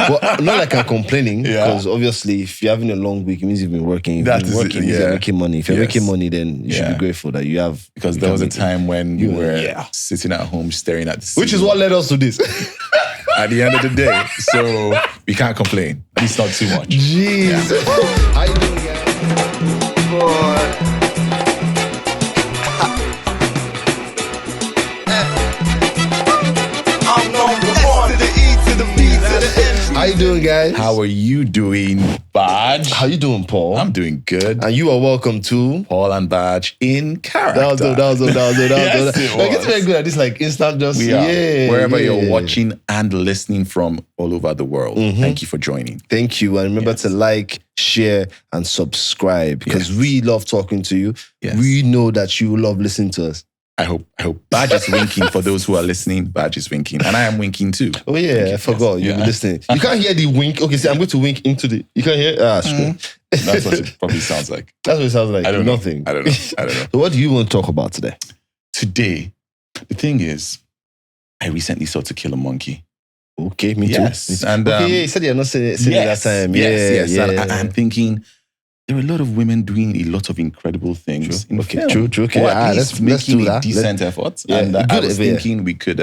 Well, not like I'm complaining, because obviously if you're having a long week, it means you've been working. If you've been working, it means you're making money. If you're making money, then you should be grateful that you have. Because there was a time when you were sitting at home staring at the sea. Which is what led us to this. At the end of the day. So we can't complain. At least not too much. Jeez. Yeah. How you doing, guys? Boy. How you doing, guys? How are you doing, Baaj? How you doing, Paul? I'm doing good. And you are welcome to Paul and Baaj in character. That was Yes, it was. Like, it's very good at this, like, instant just, Wherever you're watching and listening from all over the world. Thank you for joining. Thank you. And remember to like, share, and subscribe, because we love talking to you. Yes. We know that you love listening to us. I hope Baaj is winking. For those who are listening, Baaj is winking. And I am winking too. Oh yeah, I forgot. You'll be listening. You can't hear the wink. Okay, see, I'm going to wink into the... You can't hear? That's what it probably sounds like. That's what it sounds like. I don't Nothing. know. I don't know. So what do you want to talk about today? Today, the thing is, I recently saw To Kill a Monkey. Okay, me too. Yes. And, you said you're not saying it that time. Yes. And I'm thinking... There are a lot of women doing a lot of incredible things in film. True. Okay, or at least let's do that. Decent efforts. And I was thinking we could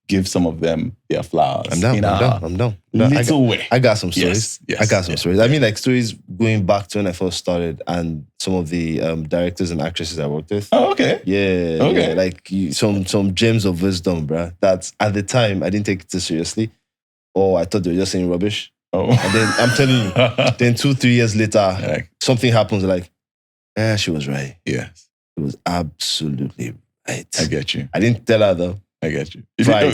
give some of them their flowers. I'm down. Little way. I got some stories. Yes, I got some stories. I mean, like stories going back to when I first started and some of the directors and actresses I worked with. Oh, okay. Yeah. Okay. Like some gems of wisdom, bruh. That at the time I didn't take it too seriously. Or I thought they were just saying rubbish. Oh. And then I'm telling you, then 2-3 years later, something happens like, she was right. Yes. It was absolutely right. I get you. I didn't tell her though. I get you. Pride.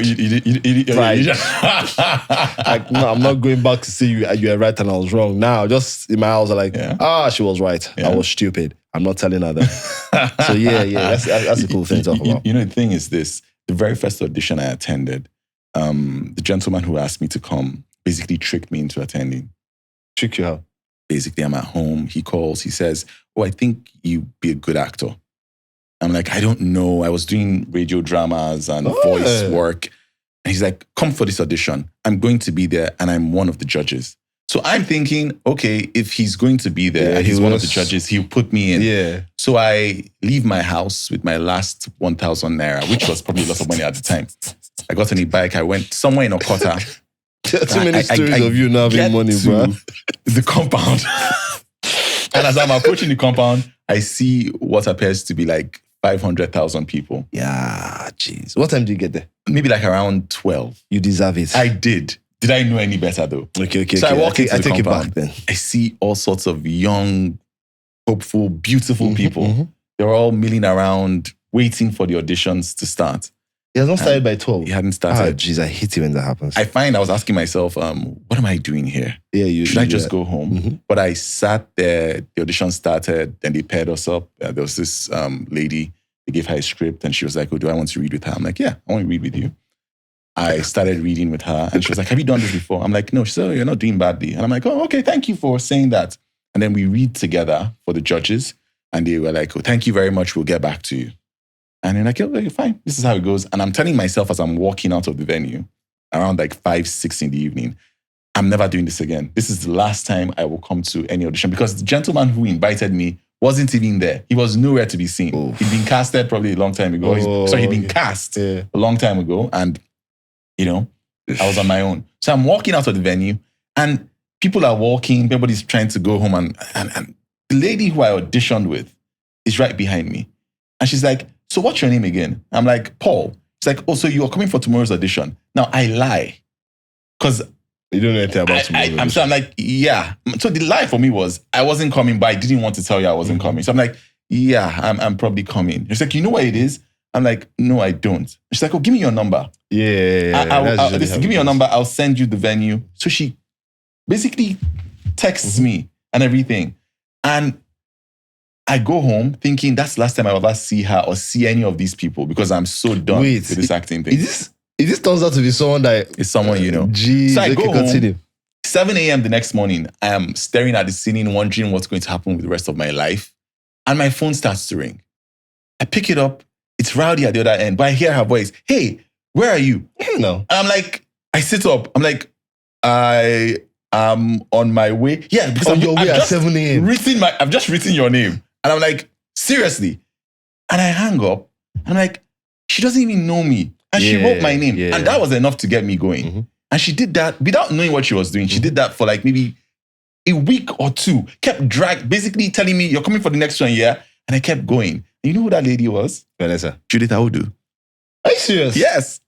Pride. Like, no, I'm not going back to say you were right and I was wrong. Now, just in my house, I'm like, she was right. Yeah. I was stupid. I'm not telling her that. So that's a cool thing to talk about. You know, the thing is this, the very first audition I attended, the gentleman who asked me to come basically tricked me into attending. Trick you how? Basically, I'm at home. He calls. He says, I think you'd be a good actor. I'm like, I don't know. I was doing radio dramas and voice work. And he's like, come for this audition. I'm going to be there and I'm one of the judges. So I'm thinking, okay, if he's going to be there and he's one of the judges, he'll put me in. Yeah. So I leave my house with my last 1,000 naira, which was probably a lot of money at the time. I got on a bike. I went somewhere in Okota. Too many stories of you now having money, bro. The compound. And as I'm approaching the compound, I see what appears to be like 500,000 people. Yeah, jeez. What time did you get there? Maybe like around 12. You deserve it. I did. Did I know any better though? Okay. So I walk into the take compound. It back then. I see all sorts of young, hopeful, beautiful people. They're all milling around, waiting for the auditions to start. He has not started by 12. He hadn't started. Oh, jeez, I hate it when that happens. I was asking myself, what am I doing here? Yeah, Should I just go home? But I sat there, the audition started, then they paired us up. There was this lady, they gave her a script and she was like, do I want to read with her? I'm like, yeah, I want to read with you. I started reading with her and she was like, have you done this before? I'm like, no. She said, you're not doing badly. And I'm like, okay, thank you for saying that. And then we read together for the judges and they were like, thank you very much, we'll get back to you. And they're like, okay, fine. This is how it goes. And I'm telling myself as I'm walking out of the venue, around like 5-6 in the evening, I'm never doing this again. This is the last time I will come to any audition because the gentleman who invited me wasn't even there. He was nowhere to be seen. Oh. He'd been casted probably a long time ago. He'd been cast a long time ago. And, I was on my own. So I'm walking out of the venue and people are walking. Everybody's trying to go home. And the lady who I auditioned with is right behind me. And she's like, so what's your name again? I'm like, Paul. She's like, so you are coming for tomorrow's audition. Now, I lie. Because you don't know anything about tomorrow's audition. I'm like, yeah. So the lie for me was, I wasn't coming, but I didn't want to tell you I wasn't coming. So I'm like, yeah, I'm probably coming. She's like, you know what it is? I'm like, no, I don't. She's like, give me your number. Yeah. Give me your number. I'll send you the venue. So she basically texts me and everything. And I go home thinking that's the last time I will ever see her or see any of these people because I'm so done with this acting thing. Is this turns out to be someone that... It's someone you know. Jeez, so I go home, continue. 7 a.m. the next morning, I am staring at the ceiling, wondering what's going to happen with the rest of my life. And my phone starts to ring. I pick it up. It's Rowdy at the other end, but I hear her voice. Hey, where are you? No. And I'm like, I sit up. I'm like, I am on my way. Yeah, because On your way at just 7 a.m. I've just written your name. And I'm like, seriously? And I hang up. I'm like, she doesn't even know me. And she wrote my name. Yeah. And that was enough to get me going. Mm-hmm. And she did that without knowing what she was doing. She did that for like maybe a week or two. Kept basically telling me, you're coming for the next one, yeah? And I kept going. And you know who that lady was? Vanessa. Judith Audu. Are you serious? Yes.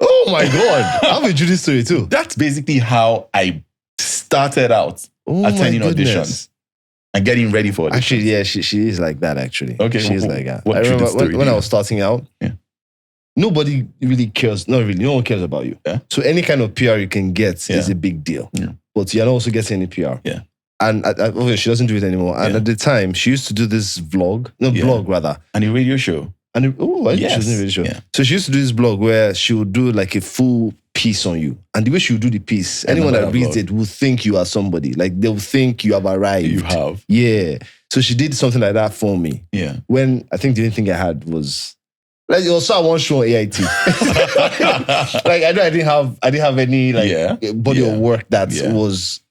Oh my God. I have a Judy story too. That's basically how I started out attending auditions and getting ready for auditions. Actually, yeah, she is like that actually. Okay. She's like that. What I remember story when I was starting out, nobody really cares. Not really. No one cares about you. Yeah. So any kind of PR you can get is a big deal. Yeah. But you're not also getting any PR. Yeah. And obviously she doesn't do it anymore. And at the time, she used to do this blog rather. And a radio show. And she was in a radio show. Yeah. So she used to do this blog where she would do like a full piece on you. And the way she would do the piece, anyone that reads it will think you are somebody. Like they'll think you have arrived. You have. Yeah. So she did something like that for me. Yeah. When I think the only thing I had was like also I one show on AIT. Like I didn't have any body of work that was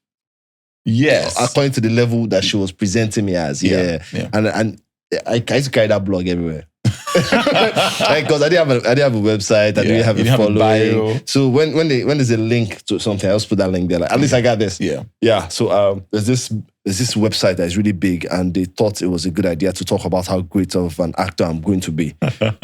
according to the level that she was presenting me as. Yeah. And I used to carry that blog everywhere. Because I didn't have a website, I didn't have a following. So when there's a link to something, I just put that link there. Like, at least I got this. Yeah. So there's this website that is really big, and they thought it was a good idea to talk about how great of an actor I'm going to be.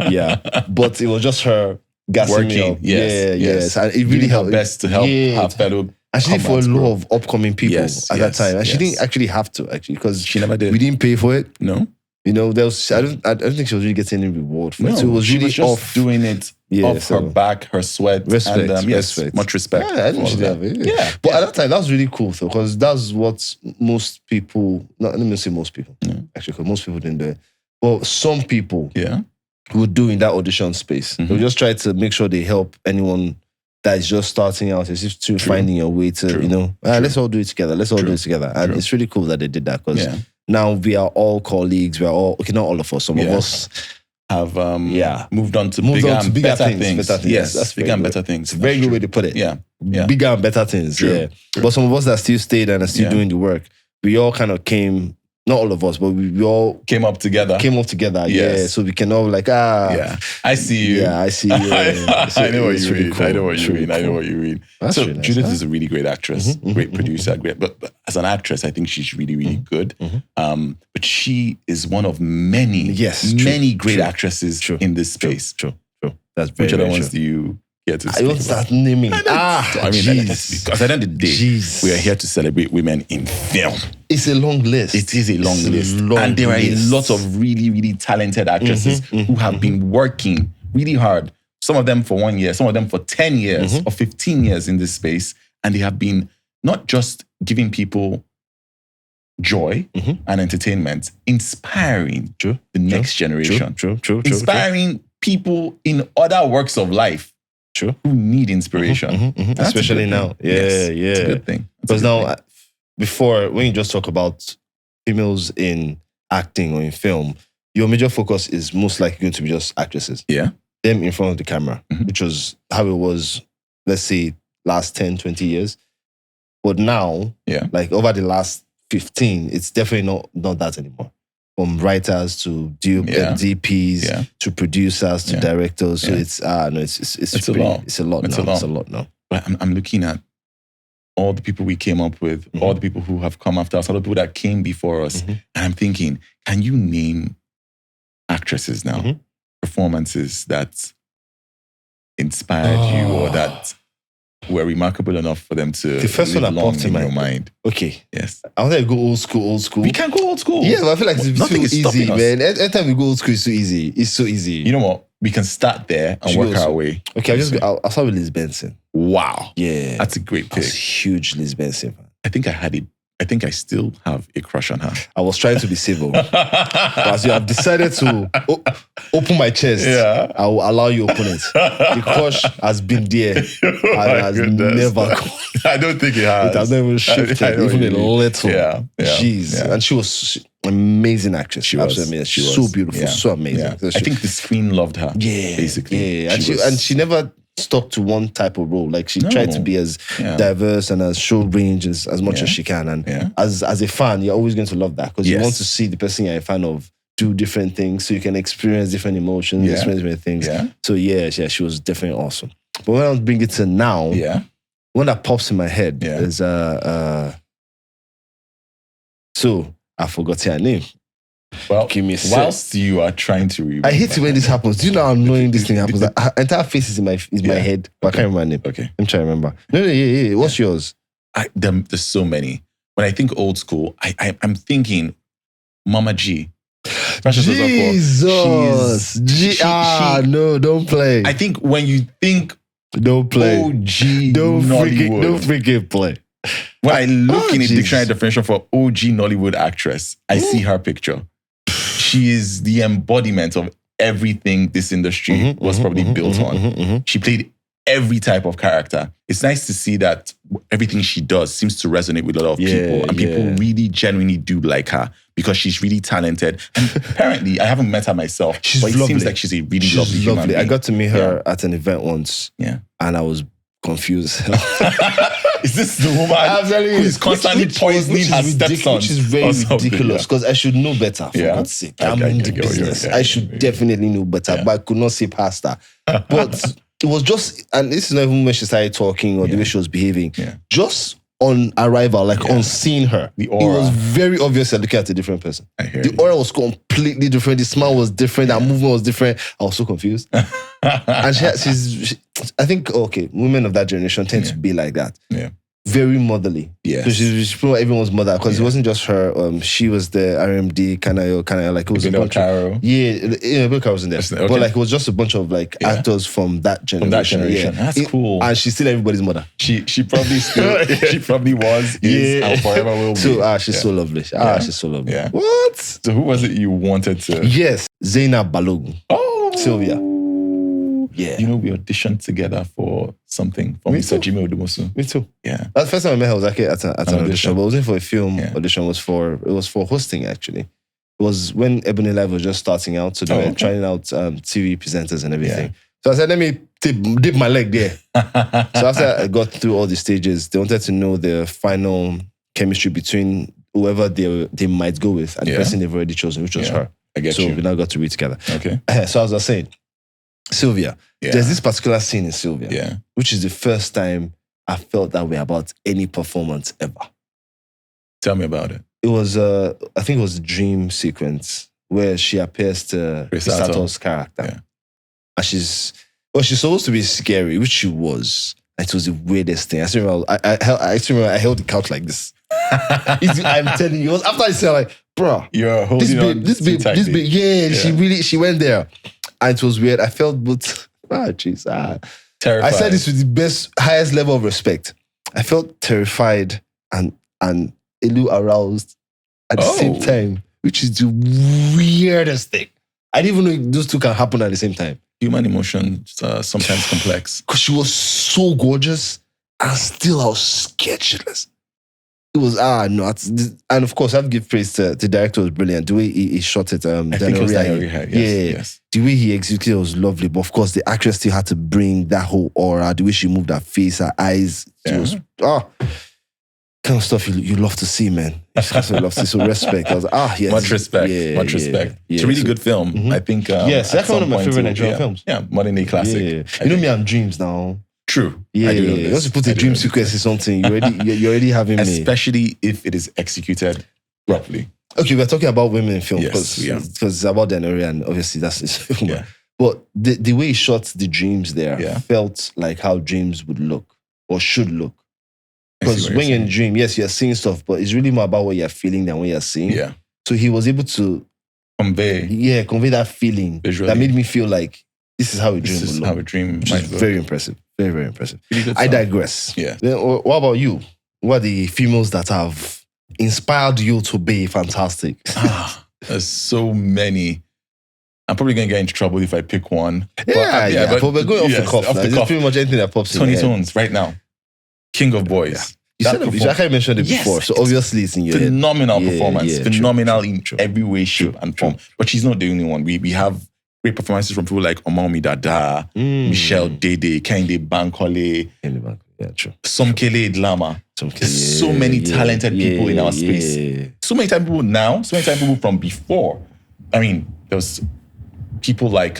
Yeah. But it was just her gassing me up. Yes. And it really helped. Her best to help her fellow. And she did for a lot of upcoming people at that time. And she didn't actually have to, because she never did. We didn't pay for it. No. You know, I don't think she was really getting any reward for it. So it was really just doing it off her back, her sweat. Respect. Respect. Much respect. Yeah, I think she did have it. But at that time, that was really cool, though, because that's what most people, not let me say most people, actually, because most people didn't do it. But some people would do in that audition space. They'll just try to make sure they help anyone that is just starting out, as if to finding your way to, let's all do it together. Let's all do it together. And it's really cool that they did that, because now we are all colleagues. We are all, not all of us. Some of us have moved on to bigger and better things. Yes, that's bigger and better things. It's a very good way to put it. Yeah. Bigger and better things. True. But some of us that still stayed and are still doing the work, we all kind of came, not all of us, but we all came up together. Yes. So we can all I see you. Yeah, I see you. I know what you mean. Cool. I know what you mean. So really nice, Judith is a really great actress, great producer, but as an actress, I think she's really, really good. But she is one of many great actresses in this space. True. That's very, Which other ones do you get to speak I don't start naming. Because at the end of the day, we are here to celebrate women in film. It's a long list. It is a long list. And there are a lot of really, really talented actresses who have been working really hard. Some of them for 1 year, some of them for 10 years or 15 years in this space. And they have been not just giving people joy and entertainment, inspiring the next generation. Inspiring people in other walks of life who need inspiration. Especially now. It's a good thing. Because now, before, when you just talk about females in acting or in film, your major focus is most likely going to be just actresses. Yeah. Them in front of the camera, which was how it was, let's say, last 10, 20 years. But now, like over the last 15, it's definitely not that anymore. From writers to DPs to producers to directors. So it's a lot now. But I'm looking at all the people we came up with, all the people who have come after us, all the people that came before us. And I'm thinking, can you name actresses now, performances that inspired you or that were remarkable enough for them to the first one that popped in your mind? Okay. Yes. I want to go old school. We can go old school. Yeah, but I feel like it's nothing too is easy, stopping us. man. Every time we go old school, it's so easy. It's so easy. You know what? We can start there and work our way. Okay, I'll start with Liz Benson. Wow. Yeah. That's a great pick. I was a huge Liz Benson fan. I think I still have a crush on her. I was trying to be civil. But as you have decided to open my chest, I will allow you to open it. The crush has been there and has never gone. I don't think it has. It has never shifted, even a little. Yeah. Jeez. Yeah. And she was an amazing actress. She was amazing. So beautiful, so amazing. Yeah. I think the screen loved her. Yeah. Basically. Yeah. And she never stuck to one type of role. Like she tried to be as diverse and as show range as much as she can. And as a fan, you're always going to love that because you want to see the person you're a fan of do different things so you can experience different emotions, experience different things. So she was definitely awesome. But when I bring it to now, one that pops in my head is so I forgot her name. Well, give me a sec. Whilst you are trying to remember. I hate it when this happens. Do you know how annoying this thing happens? Like, her entire face is in my head, but I can't remember her name. Okay. I'm trying to remember. No. What's yours? There's so many. When I think old school, I'm thinking Mama G. Jesus. No, don't play. I think when you think don't play. OG don't Nollywood. freaking play. When I look in a dictionary definition for OG Nollywood actress, I see her picture. She is the embodiment of everything this industry was probably built on. She played every type of character. It's nice to see that everything she does seems to resonate with a lot of people. And people really genuinely do like her because she's really talented. And apparently, I haven't met her myself, but it seems like she's a really lovely human being. I got to meet her at an event once. And I was confused. Is this the woman who is constantly poisoning her stepson? Which is very ridiculous because I should know better, for God's sake. I'm in the business. I should definitely know better, but I could not see past that. But it was just, and this is not even when she started talking or the way she was behaving, just on arrival, like on seeing her, the aura. It was very obvious that looking at a different person. The aura was completely different. The smile was different. That movement was different. I was so confused. And she's I think, women of that generation tend to be like that. Very motherly. So she's probably everyone's mother because it wasn't just her. She was the RMD kind of like it was a bunch of Bill Caro was in there, but like it was just a bunch of like actors from that generation. That's cool. And she's still everybody's mother. She probably still she probably was and forever will be. So she's so lovely. She's so lovely. What? So who was it you wanted to? Yes, Zainab Balogun. Oh, Sylvia. You know, we auditioned together for something for Mr. Jimmy Odumosu. Me too. Yeah. That's the first time I met her was actually at an audition, but it wasn't for a film audition. It was for hosting actually. It was when Ebony Live was just starting out, so they were trying out TV presenters and everything. So I said, let me dip my leg there. So after I got through all the stages, they wanted to know the final chemistry between whoever they might go with and the person they've already chosen, which was her. So we now got to read together. Okay. So as I was saying, Sylvia. There's this particular scene in Sylvia, which is the first time I felt that way about any performance ever. Tell me about it. It was, I think it was a dream sequence where she appears to Risato's character. And she's supposed to be scary, which she was. And it was the weirdest thing. I still remember I held the couch like this. I'm telling you, it was after I said like, bro, you're holding this babe, she went there. And it was weird. I felt terrified. I said this with the highest level of respect. I felt terrified and a little aroused at the same time, which is the weirdest thing. I didn't even know those two can happen at the same time. Human emotions sometimes complex. Because she was so gorgeous and still I was scared shitless. It was, and of course, I have to give praise to the director, was brilliant. The way he shot it, I think it was Daniel Rehag, yes. The way he executed it was lovely, but of course, the actress still had to bring that whole aura, the way she moved her face, her eyes. It was, kind of stuff you love to see, man. You love to see, so respect. I was yes. Much respect. It's a really good film. I think, yes, that's one of my favorite Nigerian films. Yeah, modern day classic. You know me, I'm dreams now. True. Yeah. Once you put a dream sequence in something, you're already having me. Especially if it is executed properly. Okay, we're talking about women in film because it's about the area and obviously that's his film. But the way he shot the dreams there felt like how dreams would look or should look. Because when you're in a dream, yes, you're seeing stuff, but it's really more about what you're feeling than what you're seeing. Yeah. So he was able to convey that feeling visually. That made me feel like this is how a dream would look. How a dream might look. Very impressive. Very, very impressive. I digress. Yeah. Then, what about you? What are the females that have inspired you to be fantastic? There's so many. I'm probably going to get into trouble if I pick one. But we're going off the cuff. It's pretty much anything that pops in Tony Tones, right now. King of Boys. Yeah. I can't mention it before, so obviously it's in your phenomenal performance. Phenomenal in every way, shape, and form. But she's not the only one. We have great performances from people like Omomi Dada, Michelle Dede, Kehinde Bankole, yeah, true. Somkele Idlama. There's so many talented people in our space. So many talented people now, so many talented people from before. I mean, there was people like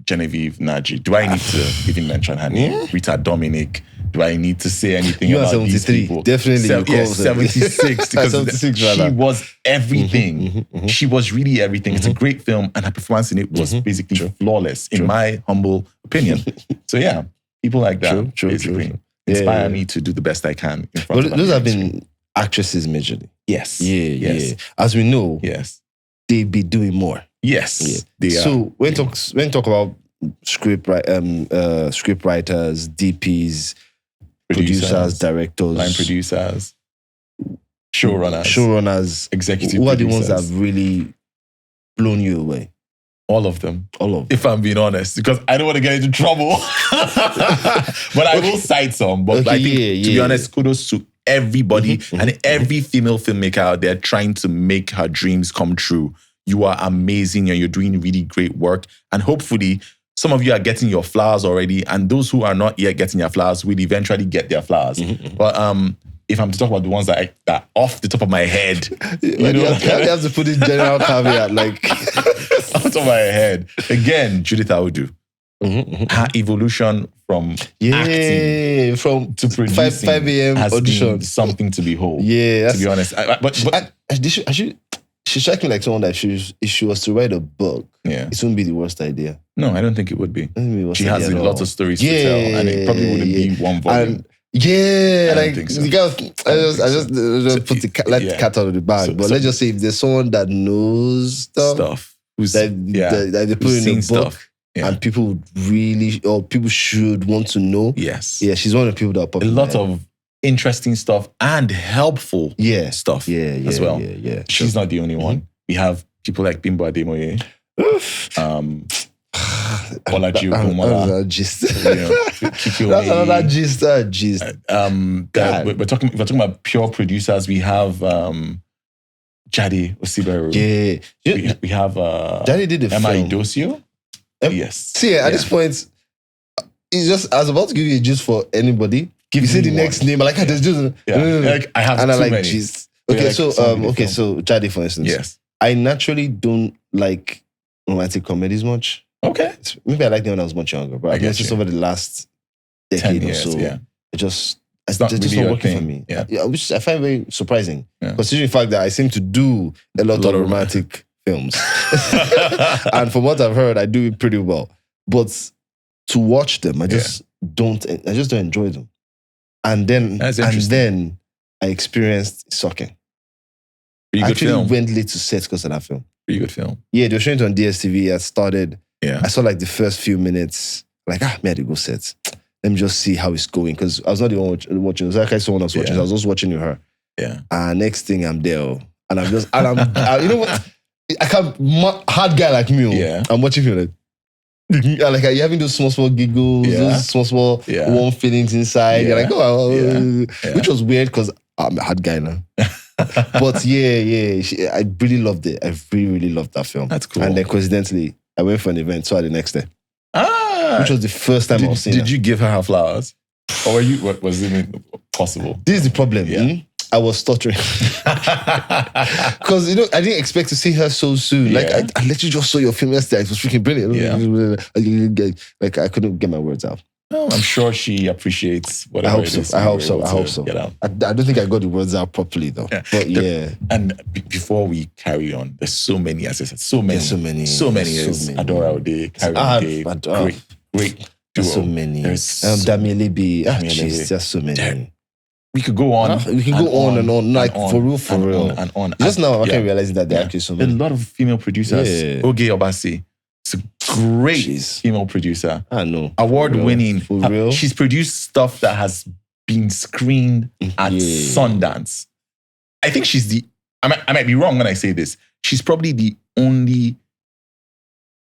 Genevieve Naji. Do I need to even mention her name? Rita Dominic. Do I need to say anything about 73. These people? Definitely. Yes, 76. Because 76, she was everything. She was really everything. It's a great film, and her performance in it was basically flawless, in my humble opinion. So yeah, people like that basically inspire me to do the best I can in front of those have been actresses majorly. Yes. Yeah. As we know, they be doing more. Yes. They are. So when talk about script writers, DPs, producers, directors, line producers, showrunners, executive who are producers. the ones that have really blown you away? All of them. All of them. If I'm being honest, because I don't want to get into trouble. But I will cite some. But I think, to be honest, kudos to everybody and every female filmmaker out there trying to make her dreams come true. You are amazing and you're doing really great work. And hopefully, some of you are getting your flowers already, and those who are not yet getting their flowers will eventually get their flowers. But if I'm to talk about the ones that off the top of my head, you have to put in general caveat, like off the top of my head. Again, Judith Audu. Her evolution from acting from to producing 5 a.m. has audition, been something to behold. Yeah, to be honest. She struck me like someone that if she was to write a book, it wouldn't be the worst idea. No, I don't think it would be. She has a lot of stories to tell, and it probably wouldn't be one volume. I just put the cat out of the bag. But let's just say if there's someone that knows stuff that they put in the book, and people would really, or people should want to know. Yes. Yeah, she's one of the people that are popular. A lot of interesting stuff and helpful stuff as well. Yeah. She's not the only one. We have people like Bimbo Ademoye. Olaji Ogunmola. That's another gist. We're talking about pure producers. We have Jade Osiberu. Yeah. We have Jade did the Emma film. Idosio. Yes. See, at this point, it's just, I was about to give you a gist for anybody. If you say the next name, I there's just like, I have too many. Gist. Okay, so Jade, for instance. Yes. I naturally don't like romantic comedies much. Okay. Maybe I liked them when I was much younger, but I guess just over the last decade or so, it's not really working for me. Yeah, which I find very surprising, considering the fact that I seem to do a lot of romantic films, and from what I've heard, I do it pretty well. But to watch them, I just don't enjoy them. And then I experienced sucking. I actually went late to set because of that film. Pretty good film. Yeah, they were showing it on DSTV. I started. Yeah. I saw like the first few minutes. Like, me had to go set. Let me just see how it's going. Because I was not the one watching. It was like someone else watching. I was just watching with her. Yeah. And next thing I'm there. And I'm just, you know what? I can't, hard guy like me. I'm watching film like you're having those small giggles, those small warm feelings inside. You're like, which was weird because I'm a hard guy now. But I really loved it. I really loved that film. That's cool. And then coincidentally, I went for an event, saw her the next day. Which was the first time I was seeing her. Did you give her flowers? Or were you, what was it possible? This is the problem. I was stuttering. Because, I didn't expect to see her so soon. Like, I literally just saw your film yesterday. It was freaking brilliant. Like, I couldn't get my words out. Oh, I'm sure she appreciates whatever it is. I hope so. I don't think I got the words out properly, though. But And before we carry on, there's so many, as I said, so many. Adora Ode, Carrie Ode, great duo. So many. Damiele B. There's so many. We could go on. We can go on and on. Like, for real. And on. Just now, I can realize that there are actually so many. A lot of female producers. Oge Obasi. It's a great female producer. I know. Award-winning. For real? She's produced stuff that has been screened at Sundance. I think she's I might be wrong when I say this. She's probably the only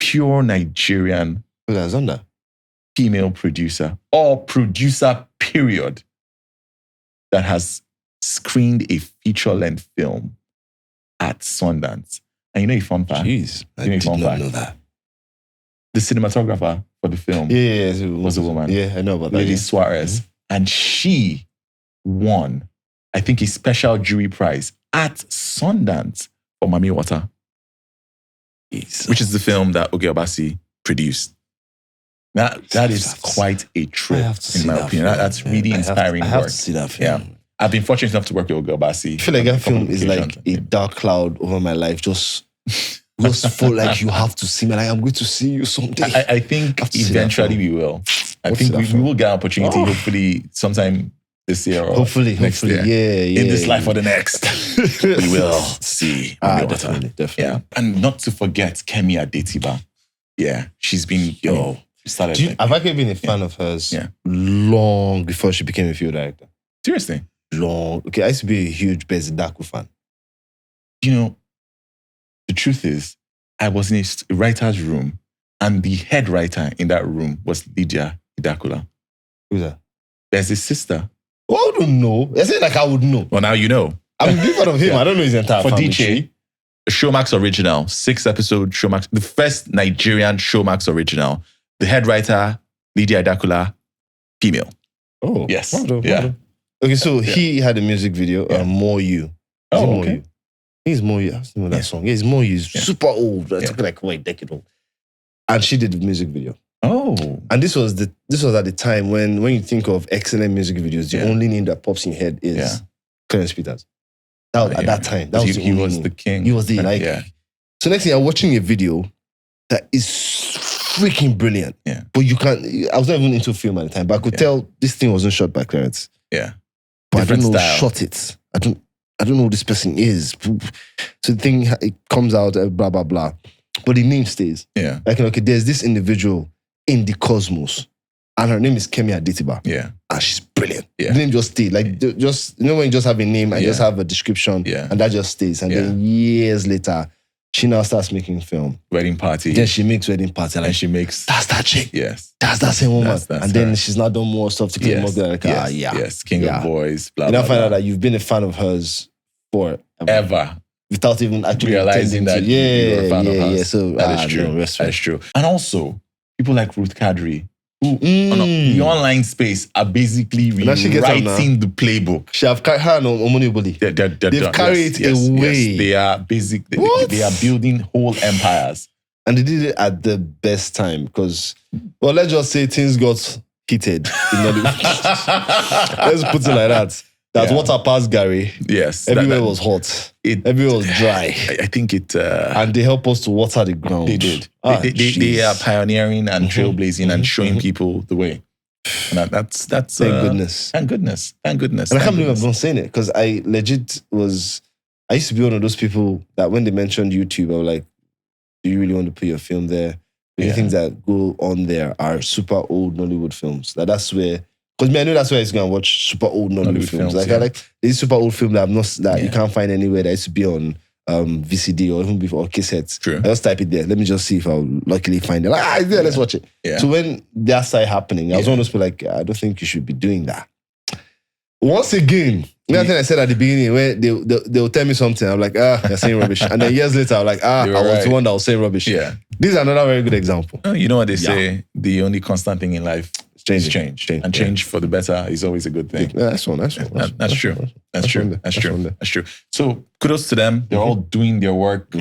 pure Nigerian female producer or producer, period, that has screened a feature-length film at Sundance. And you know a fun fact? Jeez, I did not know that. the cinematographer for the film was a woman. Yeah, I know about that. Lily Yeah. Suarez. And she won, I think, a special jury prize at Sundance for Mami Water, which is the film that Oge Obasi produced. That is quite a trip, in my opinion. That's really inspiring work. I have to see that film. Yeah. I've been fortunate enough to work with Oge Obasi. I feel like that film is like a dark cloud over my life. Just feel like you have to see me. Like, I'm going to see you someday. I think eventually we will. I think we will get an opportunity, hopefully, sometime this year or next year. Yeah. In this life or the next, we will see. Definitely. Yeah. And not to forget Kemi Adetiba. Yeah. She's been, started. I've actually been a fan of hers long before she became a field director. Seriously? Long. Okay, I used to be a huge Bezi Daku fan. The truth is, I was in a writer's room, and the head writer in that room was Lydia Idakula. Who's that? There's his sister. Oh, I don't know. I say like I would know. Well, now you know. I'm a big fan of him. I don't know his entire family. For DJ, a Showmax original, 6-episode Showmax, the first Nigerian Showmax original. The head writer, Lydia Idakula, female. Oh. Yes. Yeah. Okay, so he had a music video, More You. Oh, okay. He's More You. I don't know that song. Yeah, he's More You. Super old. It's like a decade old. And she did the music video. Oh. And this was at the time when you think of excellent music videos, the only name that pops in your head is Clarence Peters. That was, at that time. That was he was the king. He was the So next thing I'm watching a video that is freaking brilliant. Yeah. But I was not even into film at the time, but I could tell this thing wasn't shot by Clarence. Yeah. But Different I don't know style. who shot it. I don't know who this person is. So the thing, it comes out, blah, blah, blah. But the name stays. Yeah. Like, okay, there's this individual in the cosmos, and her name is Kemi Adetiba. Yeah. And she's brilliant. Yeah. The name just stayed. Like, just, when you just have a name and just have a description, and that just stays. And then years later, she now starts making film. Wedding Party. Then she makes Wedding Party. Like, and she makes... That's that chick. Yes. That's that same woman. That's and then she's now done more stuff to keep them up there. Like, Yes. King of Boys, blah, and blah, I find blah. out that you've been a fan of hers forever. Ever. Without even actually realizing that you were a fan of hers. Yeah. So that is true. No, that is true. And also, people like Ruth Kadri, who the online space are basically rewriting the playbook. She have carried her on Omoniboli. They've carried it away. Yes. They are they are building whole empires. And they did it at the best time because, well, let's just say things got heated in Nollywood. Let's put it like that. That water passed Gary. Yes. Everywhere was hot. Everywhere was dry. I think it... and they helped us to water the ground. They did. They are pioneering and trailblazing and showing people the way. And that's Thank goodness. Thank goodness. Thank goodness. And I can't believe I've been saying it because I legit was... I used to be one of those people that when they mentioned YouTube, I was like, do you really want to put your film there? The things that go on there are super old Nollywood films. Like that's where... Because I know that's why I used to go and watch super old Nollywood films. Like I like these super old film that you can't find anywhere that used to be on VCD or even before cassettes. True. I just type it there. Let me just see if I'll luckily find it. Like, it's there, let's watch it. Yeah. So when that started happening, I was one of those people like, I don't think you should be doing that. Once again, I think I said at the beginning, where they'll tell me something, I'm like, you're saying rubbish. And then years later, I'm like, I was the one that was saying rubbish. Yeah. This is another very good example. You know what they say? The only constant thing in life is change. And change for the better is always a good thing. Yeah, that's true. That's true. So kudos to them. They're all doing their work,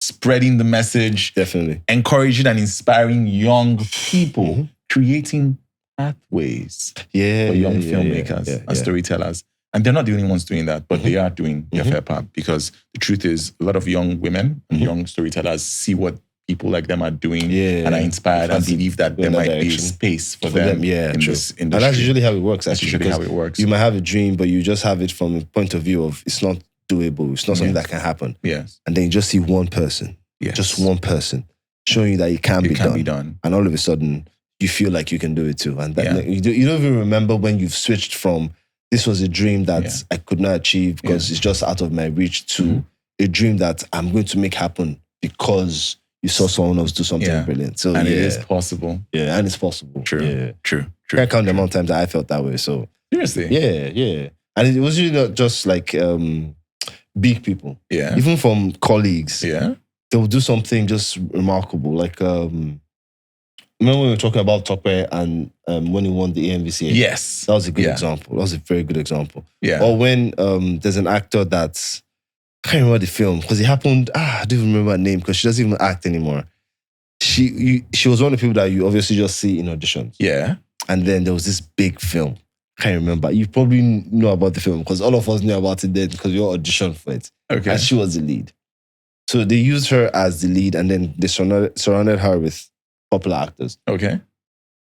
spreading the message. Definitely. Encouraging and inspiring young people, creating pathways for young filmmakers and storytellers. And they're not the only ones doing that, but they are doing their fair part because the truth is a lot of young women and young storytellers see what people like them are doing and are inspired and believe that there might be space for them in this industry. And that's usually how it works. That's usually how it works. You might have a dream, but you just have it from a point of view of it's not doable. It's not something that can happen. Yes. And then you just see one person, just one person showing you that it can be done. And all of a sudden, you feel like you can do it too. And that, you don't even remember when you've switched from this was a dream that I could not achieve because it's just out of my reach to a dream that I'm going to make happen because you saw someone else do something brilliant. So it is possible. Yeah, and it's possible. True. Can't count the amount of times that I felt that way. So seriously. Yeah. And it was really not just like big people. Yeah. Even from colleagues. Yeah. They'll do something just remarkable. Like Remember when we were talking about Tokwe and when he won the AMVCA? Yes. That was a good example. That was a very good example. Yeah. Or when there's an actor that's, I can't remember the film because it happened, I don't even remember her name because she doesn't even act anymore. She was one of the people that you obviously just see in auditions. Yeah. And then there was this big film. I can't remember. You probably know about the film because all of us knew about it then because we all auditioned for it. Okay. And she was the lead. So they used her as the lead and then they surrounded her with popular actors. Okay.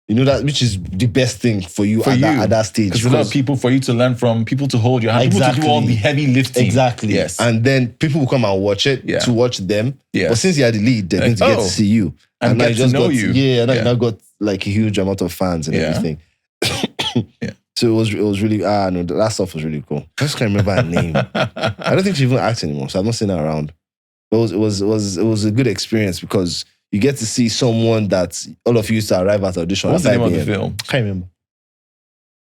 You know that, which is the best thing for you at that stage. Because a lot of people for you to learn from, people to hold your hand, people to do all the heavy lifting. Exactly. Yes. And then people will come and watch it to watch them. Yeah. But since you are the lead, they're going to get to see you. And get to know you. Yeah, and you now got like a huge amount of fans and everything. Yeah. So it was really, no, that stuff was really cool. I just can't remember her name. I don't think she even acts anymore, so I've not seen her around. But it was a good experience because you get to see someone that all of you used to arrive at audition. What's the name of the film? I can't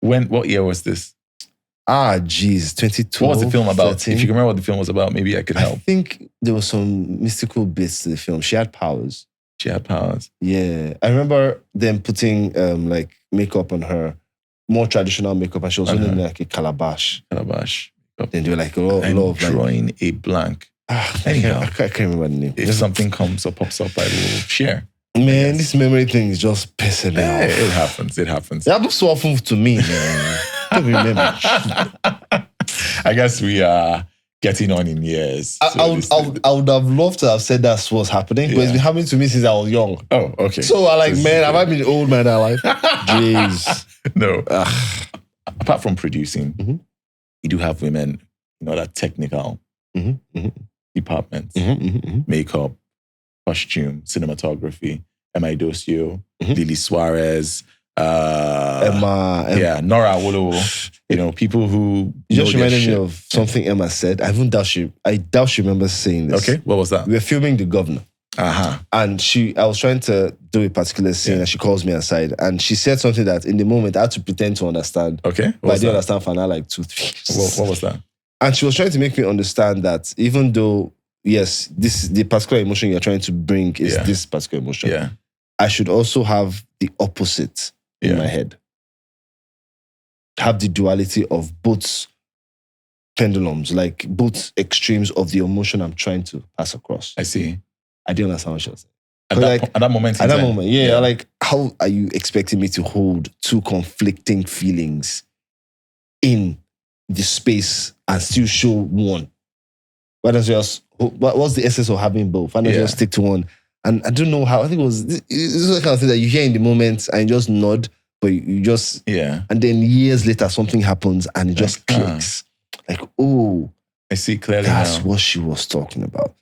remember. What year was this? 2012. What was the film about? 13. If you can remember what the film was about, maybe I could help. I think there was some mystical bits to the film. She had powers. She had powers. Yeah. I remember them putting like makeup on her, more traditional makeup, and she was wearing like a calabash. Calabash. Then they were like a lot of drawing a blank. Anyhow, I can't remember the name. If something comes or pops up, I will share. Man, this memory thing is just pissing me off. It happens. It happens. It happens so often to me, man. I don't remember. I guess we are getting on in years. I would have loved to have said that's what's happening, but it's been happening to me since I was young. Oh, okay. So I like, man, have I been old man in life? Jeez. No. Apart from producing, you do have women, that technical departments, makeup, costume, cinematography, Emma Idosio, Lily Suarez, Emma. Yeah, Nora Awolowo. People who you just reminded me of something Emma said. I doubt she remembers saying this. Okay, what was that? We were filming The Governor. And I was trying to do a particular scene and she calls me aside and she said something that in the moment I had to pretend to understand. Okay. But I didn't understand for now like 2-3 years. What was that? And she was trying to make me understand that even though, yes, the particular emotion you're trying to bring is this particular emotion. Yeah. I should also have the opposite in my head. Have the duality of both pendulums, like both extremes of the emotion I'm trying to pass across. I see. I didn't understand what she was saying. At that moment, like, how are you expecting me to hold two conflicting feelings in the space and still show one? What's the essence of having both? Why not just stick to one? And I don't know how. I think this is the kind of thing that you hear in the moment and you just nod, but you just and then years later something happens and it just clicks. Like, oh, I see clearly. That's what she was talking about.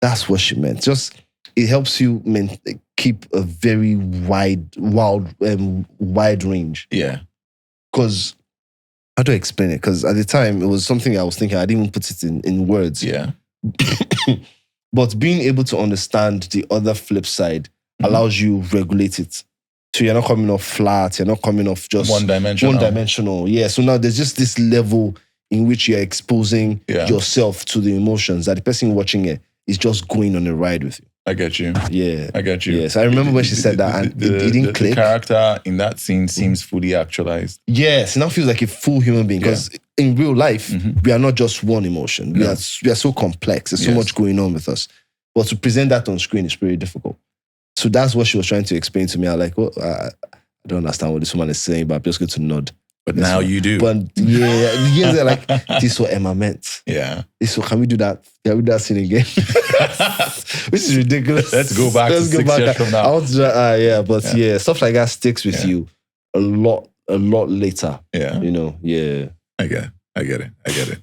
That's what she meant. Just it helps you keep a very wide range. Yeah. Because how do I explain it? Because at the time it was something I was thinking. I didn't even put it in words. Yeah. But being able to understand the other flip side allows you regulate it. So you're not coming off flat. You're not coming off just one-dimensional. Yeah. So now there's just this level in which you're exposing yourself to the emotions that the person watching it is just going on a ride with you. I get you. Yeah. I get you. Yes. I remember when she said that and it didn't click. The character in that scene seems fully actualized. Yes. It now feels like a full human being because in real life, we are not just one emotion. We are so complex. There's so much going on with us. But to present that on screen is very difficult. So that's what she was trying to explain to me. I was like, I don't understand what this woman is saying, but I'm just going to nod. But now you do. But years are like, this is what Emma meant. Yeah. Can we do that? Can we do that scene again? Which is ridiculous. Let's go back to 6 years from now. I want to do but stuff like that sticks with you a lot later. Yeah. I get it.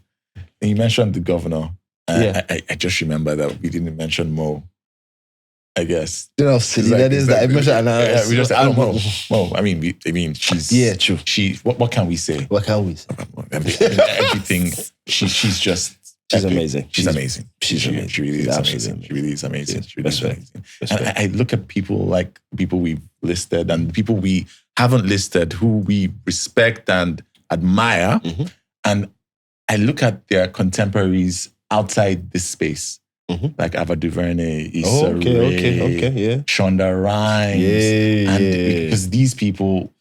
And you mentioned The Governor. I just remember that we didn't mention Mo. I guess. You know how silly that is. That I mentioned. We just Mo. I mean, she's true. What can we say? What can we say? Everything. She's just. She's amazing. She's amazing. She really is amazing. She really is amazing. She really is amazing. And I look at people we've listed and people we haven't listed who we respect and admire, and I look at their contemporaries outside this space like Ava DuVernay, Oh, Issa okay, Rae, yeah. Shonda Rhimes, and because these people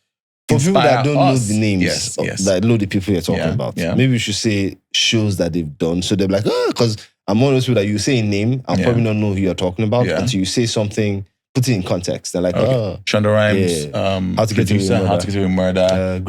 For people that don't know us. the names, Yes. that know the people you're talking about, maybe we should say shows that they've done. So they're like, because I'm one of those people that you say a name, I'll probably not know who you're talking about until you say something, put it in context. They're like, Shonda Rhimes, How to Get Away with Murder,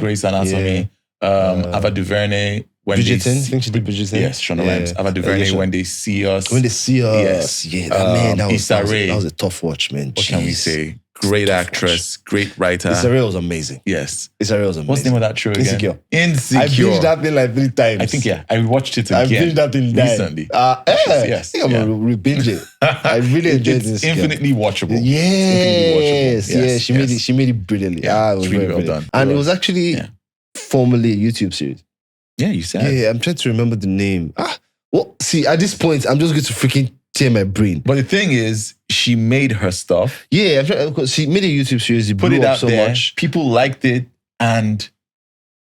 Grey's Anatomy, Ava DuVernay. Bridgerton, I think she did Bridgerton. Yes, Shonda Rhimes. Ava DuVernay, When They See Us. Yes. Yeah, man, that was a tough watch, man. What can we say? Great actress, great writer. Issa Rae was amazing. Yes. Issa Rae was amazing. What's the name of that show again? Insecure. I binged that thing like 3 times. I think, I watched it again. I binged that thing recently. Yes. I think I'm going to re-binge it. I really enjoyed this. It's infinitely watchable. Yes. Yeah, she made it brilliantly. Yeah, it was really very well brilliant. done. And it was actually formerly a YouTube series. Yeah, you said. Yeah, I'm trying to remember the name. Well, see, at this point, I'm just going to freaking tear my brain. But the thing is, she made her stuff. Yeah, because she made a YouTube series. It put blew it up out so there. much. People liked it, and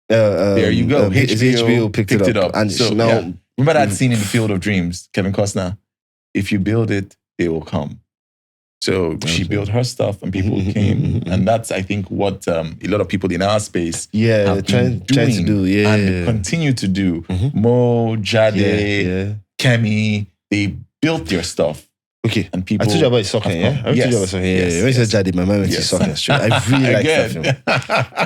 there you go. HBO picked it up. And so now, remember that scene in The Field of Dreams, Kevin Costner? If you build it, they will come. So she built her stuff and people came. And that's, I think, what a lot of people in our space have been trying to do. And continue to do. Mo, Jade, Kemi, they built their stuff. Okay. And people I told you about soccer, yeah? I told you about soccer, When you said Jade, my mind went to soccer. I really liked that film.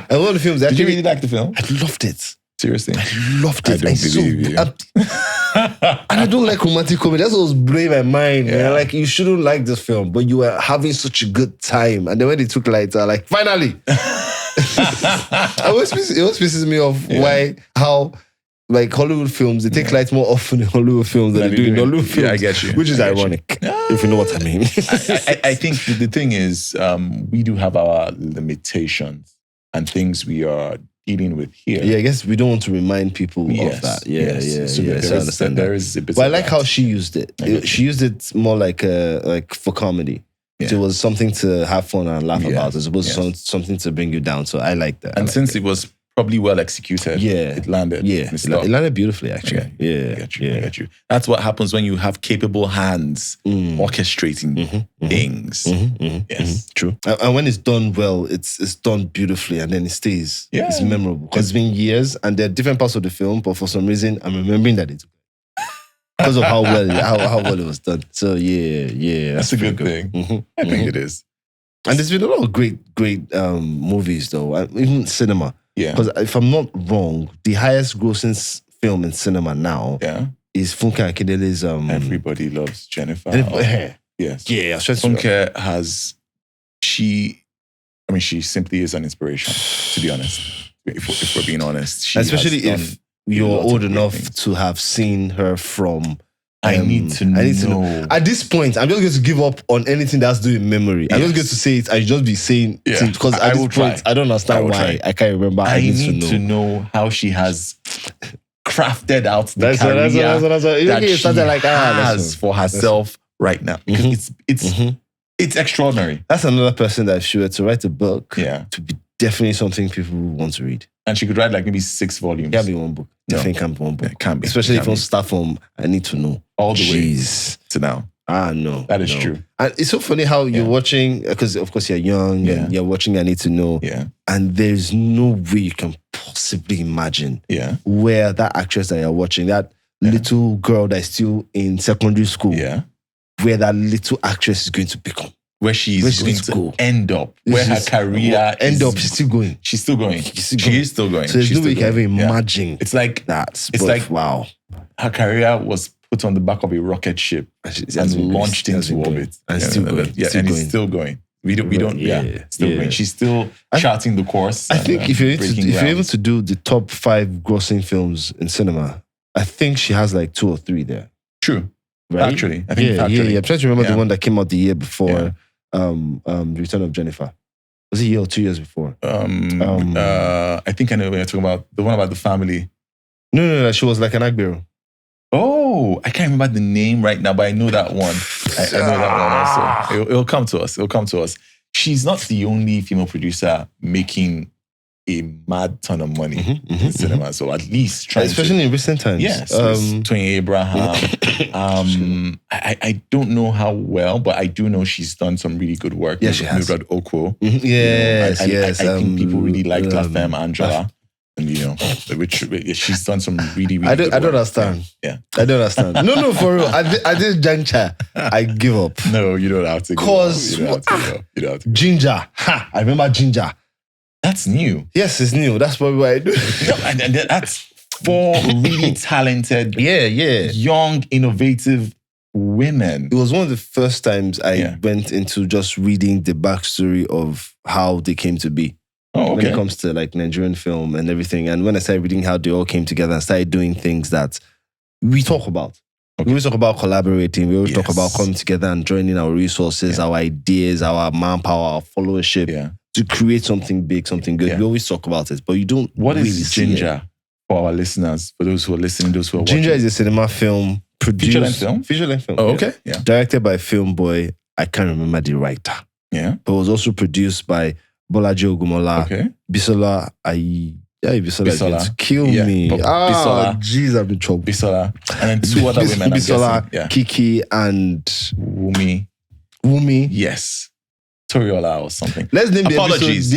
And one of the films, did you really like the film? I loved it. Seriously? I loved it. I don't believe you. And I don't like romantic comedy. That's what was blowing my mind. Man. Like, you shouldn't like this film, but you were having such a good time. And then when they took lighter, like, finally! It always pisses me off how like Hollywood films, they take light more often in Hollywood films than they do in Hollywood films. Yeah, I get you. Which is ironic, if you know what I mean. I think the thing is, we do have our limitations and things we are dealing with here. Yeah, I guess we don't want to remind people of that. So I understand there is a bit. But I like how she used it. She used it more like for comedy. Yeah. So it was something to have fun and laugh about, as opposed to something to bring you down. So I like that. And since it was probably well executed, it landed. Yeah, it landed beautifully, actually. Okay. I get you. That's what happens when you have capable hands orchestrating things. Yes, true. And when it's done well, it's done beautifully, and then it stays. Yeah. It's memorable because it's been years, and there are different parts of the film, but for some reason, I'm remembering that it's because of how well it was done. So that's a good thing. I think it is. And there's been a lot of great movies though, even cinema. Yeah. Because if I'm not wrong, the highest grossing film in cinema now is Funke Akindele's Everybody Loves Jennifer. Yes. Yeah. Funke she simply is an inspiration, to be honest. If we're being honest. Especially if you're old enough to have seen her from I need to know. At this point, I'm just going to give up on anything that's doing memory. I'm just going to say it. I just be saying things because at this point, I don't understand why. I can't remember. I need to know how she has crafted out the career that she has for herself right now. Because it's extraordinary. That's another person that if she were to write a book, to be definitely something people want to read. And she could write like maybe 6 volumes. It can't be one book. Definitely can't be one book. It can't be. Especially if you start from I need to know. All the way to now. No. That is true. And it's so funny how you're watching, because of course you're young and you're watching I Need to Know. Yeah. And there's no way you can possibly imagine where that actress that you're watching, that little girl that's still in secondary school, where that little actress is going to become. Where she's going to end up, where her career she's still going. She is still going. So there's no way you can even imagine. It's like that. It's like wow. Her career was put on the back of a rocket ship and launched into orbit. And still going. And it's still going. We don't. Still going. She's still charting the course. I think if you're able to do the top 5 grossing films in cinema, I think she has like 2 or 3 there. True. Right? Actually, I think factually. I'm trying to remember the one that came out the year before. The Return of Jennifer. Was it a year or 2 years before? I think I know what you're talking about. The one about the family. No. She was like an Agbero. Oh, I can't remember the name right now, but I know that one. I know that one also. It'll come to us. She's not the only female producer making a mad ton of money in cinema. So at least try, especially in recent times. Yes, Twin Abraham. I don't know how well, but I do know she's done some really good work. Yes, she has. Mildred Oko. Yes, yes. I think people really like La Femme Angela. And which she's done some really, really good work. I don't understand. Yeah. I don't understand. No, for real. At this juncture, I give up. No, you don't have to give up. You don't have to. Ginger. Ha! I remember Ginger. That's new. Yes, it's new. That's probably why I do. and that's 4 really talented, young, innovative women. It was one of the first times I went into just reading the backstory of how they came to be. Oh, okay. When it comes to like Nigerian film and everything. And when I started reading how they all came together and started doing things that we talk about. Okay. We always talk about collaborating. We always talk about coming together and joining our resources, our ideas, our manpower, our followership to create something big, something good. We always talk about it, but you don't What really is Ginger for our listeners, for those who are listening, those who are watching? Ginger is a cinema film produced. Feature-length film? Oh, okay. Yeah. Directed by film boy. I can't remember the writer. Yeah. But it was also produced by Bolaji Ogumola, Bisola Bisola is going to kill me. Bisola. Jeez, I've been trouble. Bisola. And then 2 other women, Bisola, Kiki, and Wumi. Yes. Toriola or something. Let's name the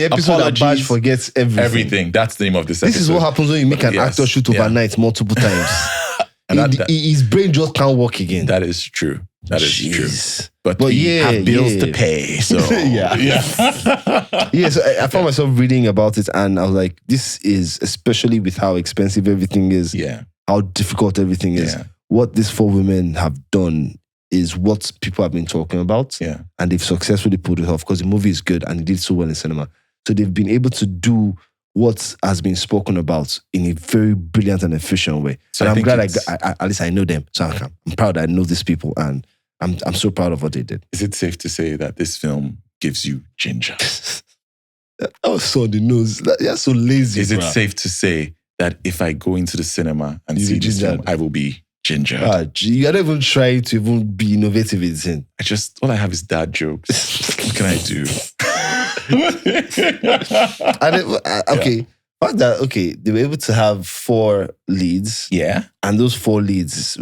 episode that Baaj forgets everything. That's the name of this episode. This is what happens when you make an actor shoot overnight multiple times. His brain just can't work again. That is true. That is true. But we have bills to pay. So So I found myself reading about it and I was like, this is, especially with how expensive everything is, how difficult everything is. What these 4 women have done is what people have been talking about. And they've successfully pulled it off because the movie is good and it did so well in cinema. So they've been able to do what has been spoken about in a very brilliant and efficient way. So and I'm glad at least I know them. So I'm proud that I know these people and I'm so proud of what they did. Is it safe to say that this film gives you ginger? That was so on the nose. You're so lazy. Is it safe to say that if I go into the cinema and see this film, I will be ginger? You're not even trying to even be innovative in sin. All I have is dad jokes. What can I do? They were able to have 4 leads. Yeah. And those 4 leads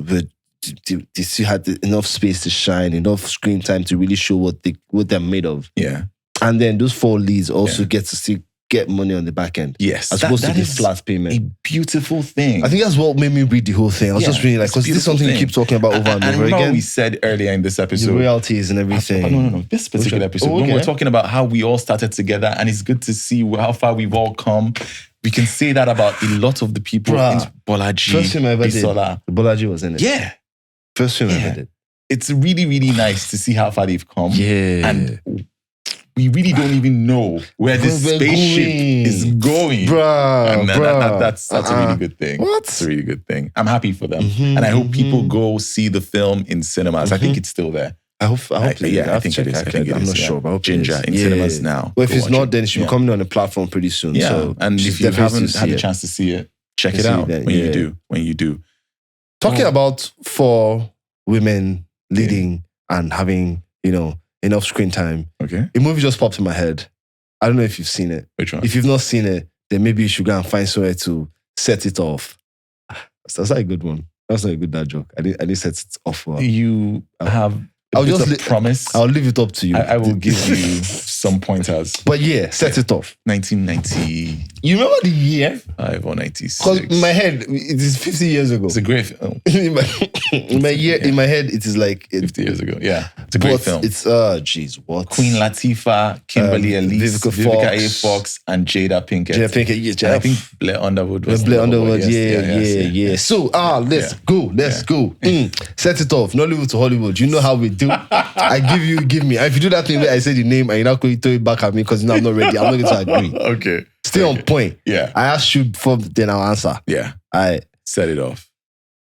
they still had enough space to shine, enough screen time to really show what they're made of. Yeah. And then those 4 leads also get to still get money on the back end. Yes. As opposed to the flat payment. A beautiful thing. I think that's what made me read the whole thing. I was just reading because this is something you keep talking about over and over again. We said earlier in this episode. The royalties and everything. No. This particular episode, when we're talking about how we all started together and it's good to see how far we've all come. We can say that about a lot of the people in Bolaji. First film I ever Bisola. did. Bolaji was in it. Yeah. First film I ever did. It's really, really nice to see how far they've come. Yeah. And we really don't even know where this spaceship is going. That's a really good thing. It's a really good thing. I'm happy for them. And I hope people go see the film in cinemas. I think it's still there. I hope I think it is. I'm not sure, but I hope Ginger in cinemas now. Well, if it's not, then it should be coming on a platform pretty soon. Yeah. So and if you haven't had a chance to see it, check it out when you do. Talking about 4 women leading and having, enough screen time. Okay. A movie just popped in my head. I don't know if you've seen it. Which one? If you've not seen it, then maybe you should go and find somewhere to set it off. That's not a good one. That's not a good dad joke. I didn't set it off well. You have a promise. I'll leave it up to you. I will give you some pointers. But set it off. 1990. You remember the year? 5 or 96. Because in my head, it is 50 years ago. It's a great film. in my head, it is like 50 years ago. Yeah, it's a great film. It's what? Queen Latifah, Kimberly Elise, Vivica A. Fox, and Jada Pinkett. I think Blair Underwood was. Blair Underwood, yeah. So let's go. Set it off. Nollywood to Hollywood. You know how we do. I give me. If you do that thing where I say the name and you're not going to throw it back at me because I'm not ready, I'm not going to agree. Okay. Stay on point. Yeah. I asked you before, then I'll answer. Yeah. Set it off.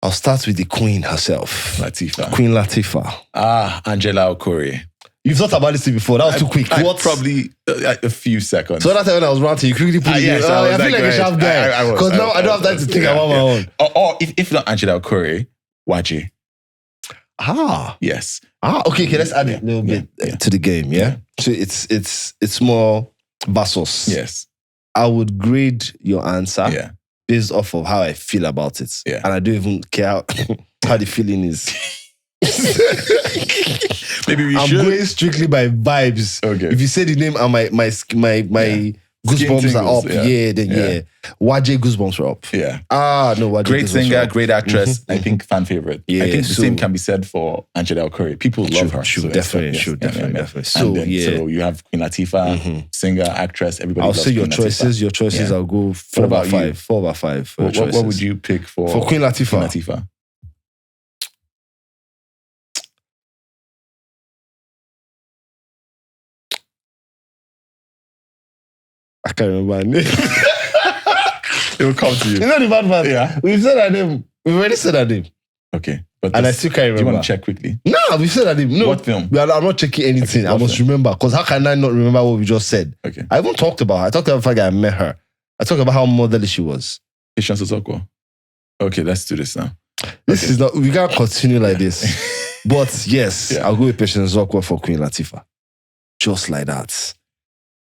I'll start with the queen herself. Latifah. Queen Latifah. Angela Okorie. You've thought about this before. That was too quick. Probably a few seconds. So that time when I was ranting, you quickly put it in. I feel like a sharp guy. Because now I don't have time to think about my own. Or if not Angela Okorie, Waje. Yes. Okay, let's add a little bit to the game, yeah? So it's more versus. Yes. I would grade your answer Yeah. based off of how I feel about it. Yeah. And I don't even care how the feeling is. Maybe we I'm should. going strictly by vibes. Okay. If you say the name and my goosebumps are up, then Waje goosebumps were up. Yeah. No, Waje Great goosebumps were singer, up. great actress. I think fan favorite. Yeah, I think the so- same can be said for Angela Curry. People love her. True, So definitely, yes, true, yeah, definitely. So, So, so you have Queen Latifah, singer, actress, everybody I'll loves say your Queen choices. Latifah. Your choices, Yeah. I'll go 4 about over 5. you? 4 over 5 for your What choices. would you pick for Queen Latifah? Queen Latifah? I can't remember her name. It will come to you. You know the bad part? Yeah. We've said her name. We've already said her name. Okay. But And I just- still can't do you remember. want to check quickly? No, we've said her name. No. What film? I'm not checking anything. Okay, I what must film? remember. Because how can I not remember what we just said? Okay. I even talked about her. I talked about the fact that I met her. I talked about how motherly she was. Patience Ozokwo. Okay, let's do this now. This Okay. is not, we can't continue like this. But yes, Yeah. I'll go with Patience Zokwa for Queen Latifah. Just like that.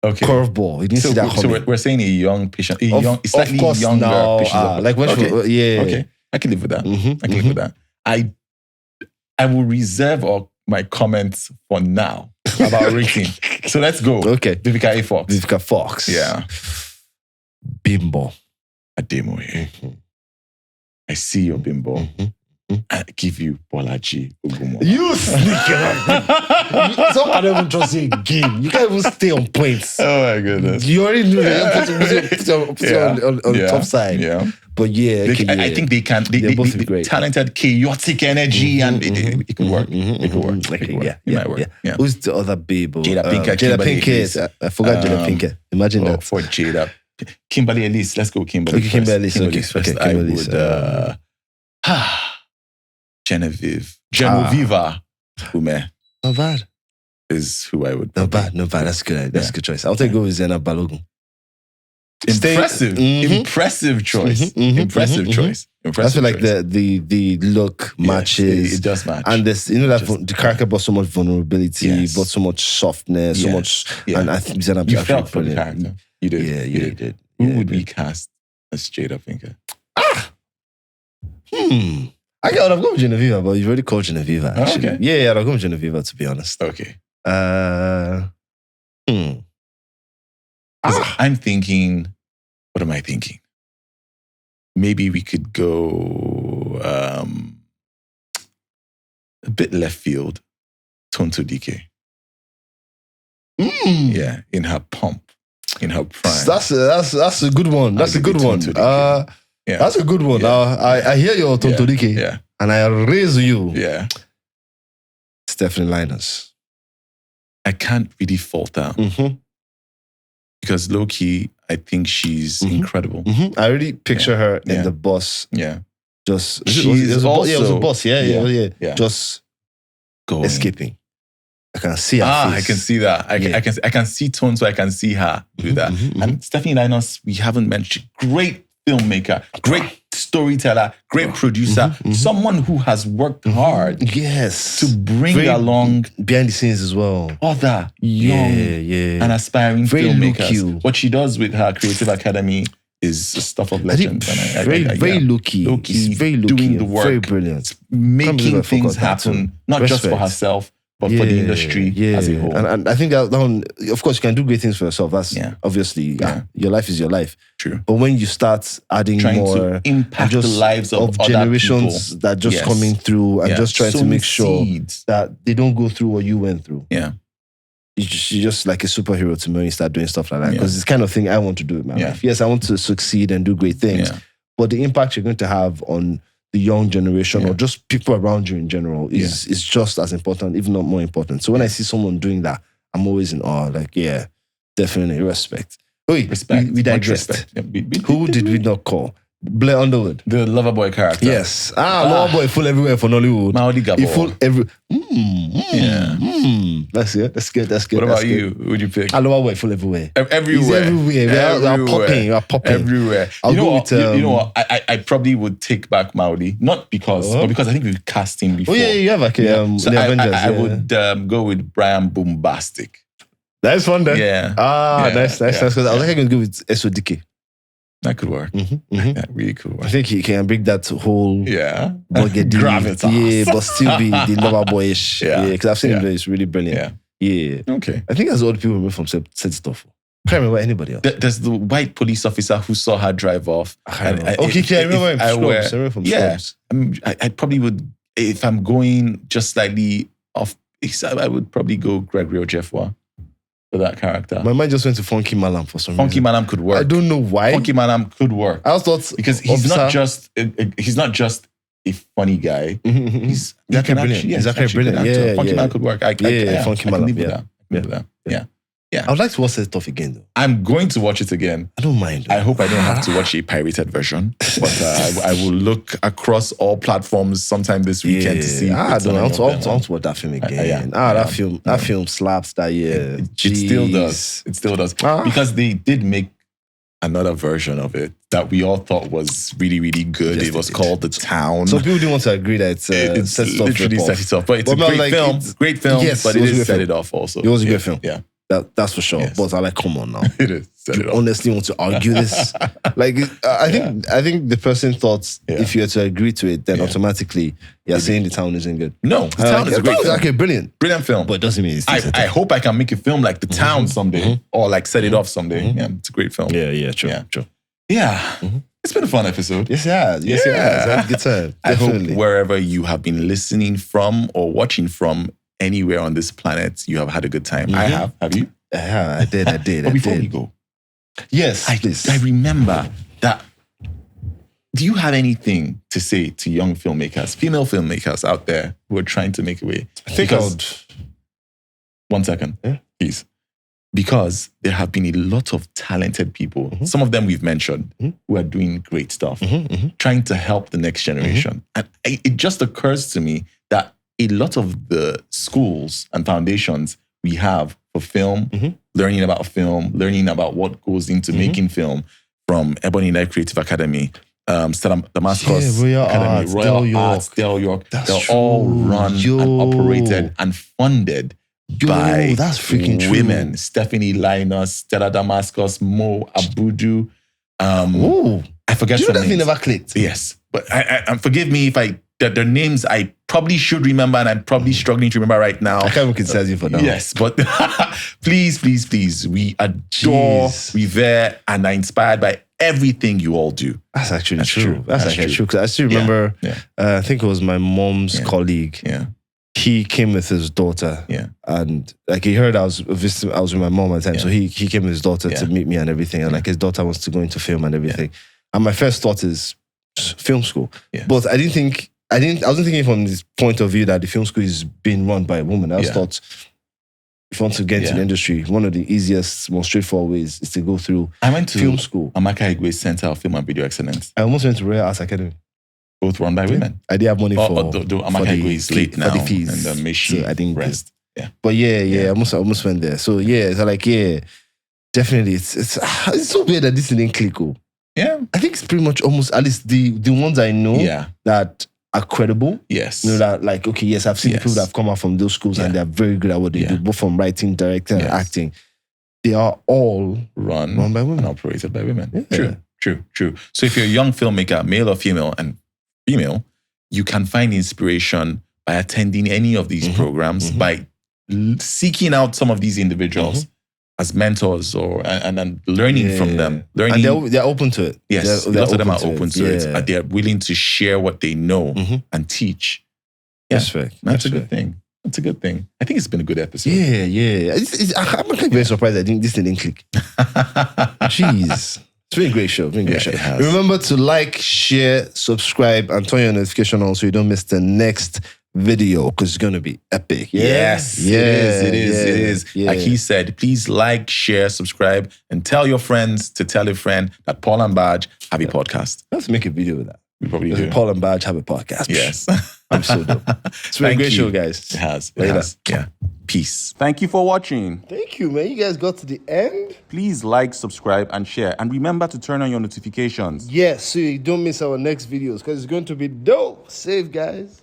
Okay. Curveball. You didn't see that So coming. we're saying a young patient, Of slightly course, younger now, Patience Ozokwo. like when Okay. she, yeah. Okay, I can live with that. Mhm, I can live with that. I will reserve my comments for now about rating. So let's go. Okay. Vivica A. Fox. Vivica Fox. Yeah. Bimbo. Ademo here. Mhm, I see your bimbo. mhm. I give you Bolaji Ogumo. You sneaker. Some I don't even trust you again. You can't even stay on points. Oh my goodness. You already knew that. Put it on the Yeah. top side. Yeah. But yeah, okay, I think they can. They're both they, great. talented, chaotic energy, and it could work. Mhm, It could work. mhm. It could Okay, work. yeah, It yeah, might work. yeah. Yeah. Who's the other babe? Jada Pinkett, Jada Kimberly Pinkett. Elise. I forgot Jada Pinkett. Imagine Oh, that. for Jada. Kimberly Elise. Let's go Kimberly Okay, first. Kimberly Elise, okay, Elise first. okay, I Kimberly would... Elise, Genevieve Ume Not bad. is who I would... Not probably- bad. Not bad. That's good. That's Yeah. a good choice. I'll take go with Zena Balogun. Impressive. Mhm. Impressive choice. Mhm, mhm, Impressive mhm, choice. I Impressive feel like choice. the look Yes, matches. it does match. And this, you know that Just- the character brought so much vulnerability, Yes. brought so much softness, so Yes. much. Yeah. And I think Zena you actually felt for the brilliant. character. You did. Yeah, You yeah, did. did. Who Yeah, would did. we cast as Jada Pinkett? I would have gone with Genevieve, but you've already called Genevieve, actually. okay. Yeah, I'd have gone with Genevieve, to be honest. Okay. I'm thinking, what am I thinking? Maybe we could go a bit left field. Tonto DK. Yeah, in her pomp, in her prime. That's a good one. That's a good one. Tonto DK. Yeah. That's a good one. Yeah. I hear your Tontodike, Yeah. and I raise you. Yeah. Stephanie Linus. I can't really fault her Mm-hmm. because low key, I think she's Mhm. incredible. Mm-hmm. I already picture her in Yeah. the bus. Yeah. Just She's it was a bus, yeah, it was a also- bus. Yeah. Yeah. Just Going. escaping. I can see her face. I can see that. Yeah. I can see Tone, so I can see her do that. mhm, And Stephanie Linus, we haven't mentioned, great filmmaker, great storyteller, great producer, someone who has worked hard Yes. to bring Very along behind the scenes as well. other young Yeah. and aspiring Very filmmakers. low-key. What she does with her creative academy is stuff of I think legend. And very low-key. Low-key, It's very low-key. doing the Very work. brilliant. Can't making believe I things forgot that happen, too. not just for Respect. herself, but for the industry as a whole. And I think that one, of course, you can do great things for yourself. That's Yeah. obviously, Yeah. your life is your life. True. But when you start adding Trying more to impact the just lives of other generations people. that just Yes. coming through and Yeah. just trying to Sowing make sure seeds. that they don't go through what you went through. Yeah. You're just like a superhero to me when you start doing stuff like that. Because Yeah. it's the kind of thing I want to do in my Yeah. life. Yes, I want to succeed and do great things. Yeah. But the impact you're going to have on the young generation Yeah. or just people around you in general is just as important, if not more important. So when I see someone doing that, I'm always in awe. Like, yeah, definitely respect. Wait, Respect. we Much digressed. respect. Yeah, Who did we not call? Blair Underwood. The lover boy character. Yes. Lower boy full everywhere for Nollywood. Maudi Gabo. He full every. Yeah. That's it. That's good. That's good. What that's about good. you? Who would you pick? Lower boy full everywhere. Everywhere. He's everywhere. We are popping. We are popping. Everywhere. I'll you know go what? with, you know what? I probably would take back Maudi. Not because, but because I think we've cast him Oh before. yeah, you have like So the Avengers. I yeah. would go with Brian Bombastic. That's fun then. Yeah. Nice. Because I was like, going to go with SODK. That could work. That really could work. I think he can bring that whole gravitas. Yeah, but still be the lover boyish. Yeah. Because I've seen him there. It's really brilliant. Yeah. Okay. I think that's all the people remove from said stuff. I can't remember anybody else. There's the white police officer who saw her drive off. I remember him. Scrubs. I probably would, if I'm going just slightly off, I would probably go Gregory Ojefwa for that character. My mind just went to Funky Malam for some reason. Funky Malam could work. I don't know why. Funky Malam could work. I thought because he's not just a funny guy. He's actually brilliant. Yeah, Funky Malam could work. Funky Malam. Yeah. I would like to watch that stuff again though. I'm going to watch it again. I don't mind. I hope I don't have to watch a pirated version, but I will look across all platforms sometime this weekend to see. I want to watch that film again. That film slaps that year. It still does. It still does. Because they did make another version of it that we all thought was really, really good. It was called The Town. So people didn't want to agree that it's literally set it off. But it's a great film. Great film, but it is set it off also. It was a great film. Yeah. That's for sure. Yes. But I like, come on now. It is. You honestly want to argue this? Like, I think the person thought if you were to agree to it, then automatically you're saying The Town isn't good. No, The Town is a great film. Okay, brilliant film. But it doesn't mean it's I hope I can make a film like The Town someday, or like set it off someday. Yeah, it's a great film. Yeah, true. Yeah. It's been a fun episode. Yes, it has. That's a good time. I hope wherever you have been listening from or watching from, anywhere on this planet, you have had a good time. I have. Have you? Yeah, I did. But before we go, yes, I remember that. Do you have anything to say to young filmmakers, female filmmakers out there who are trying to make a way? I think I would. 1 second, please. Because there have been a lot of talented people, some of them we've mentioned, who are doing great stuff, trying to help the next generation. And it just occurs to me that a lot of the schools and foundations we have for film, learning about film, learning about what goes into making film, from Ebony Light Creative Academy, Damascus Academy, Royal Arts, Del York, they're all run and operated and funded by that's freaking women. true. Stephanie Linus, Stella Damascus, Mo Abudu. I forget some names. Never clicked. Yes, but I forgive me if their names I probably should remember, and I'm probably struggling to remember right now. I can't even criticize you for that. Yes, but please, we adore, revere, and are inspired by everything you all do. That's actually true. That's actually true. Because I still remember, I think it was my mom's colleague. Yeah. He came with his daughter. Yeah. And like he heard I was with my mom at the time. So he came with his daughter to meet me and everything. And like his daughter wants to go into film and everything. And my first thought is film school. Yeah. But I wasn't thinking from this point of view that the film school is being run by a woman. I just thought if you want to get into the industry, one of the easiest, most straightforward ways is to go through film school. Amaka Igwe's Center of Film and Video Excellence. I almost went to Royal Arts Academy. Both run by women. I did have money for Amaka Igwe is late now, for the fees. And may she rest. Yeah. But I almost went there. So definitely it's so weird that this didn't click. Yeah. I think it's pretty much almost, at least the ones I know that are credible. Yes. You know that I've seen people that have come out from those schools and they're very good at what they do, both from writing, directing, and acting. They are all run by women and operated by women. Yeah. True. So if you're a young filmmaker, male or female, you can find inspiration by attending any of these programs, by seeking out some of these individuals as mentors and learning from them. And they're open to it. Yes, a lot of them are open to it. And they're willing to share what they know and teach. Yeah, that's a good thing. That's a good thing. I think it's been a good episode. Yeah. I'm very surprised this didn't click. Jeez. It's been a great show. Remember to like, share, subscribe, and turn your notification on so you don't miss the next video because it's going to be epic. Yes, it is. Like he said, please like, share, subscribe, and tell your friends to tell a friend that Paul and Baaj have a podcast. Let's make a video with that. We probably do. Paul and Baaj have a podcast. Yes. I'm so dope. It's been a great show, guys. It has. Yeah. Peace. Thank you for watching. Thank you, man. You guys got to the end. Please like, subscribe, and share. And remember to turn on your notifications. Yes, so you don't miss our next videos because it's going to be dope. Save, guys.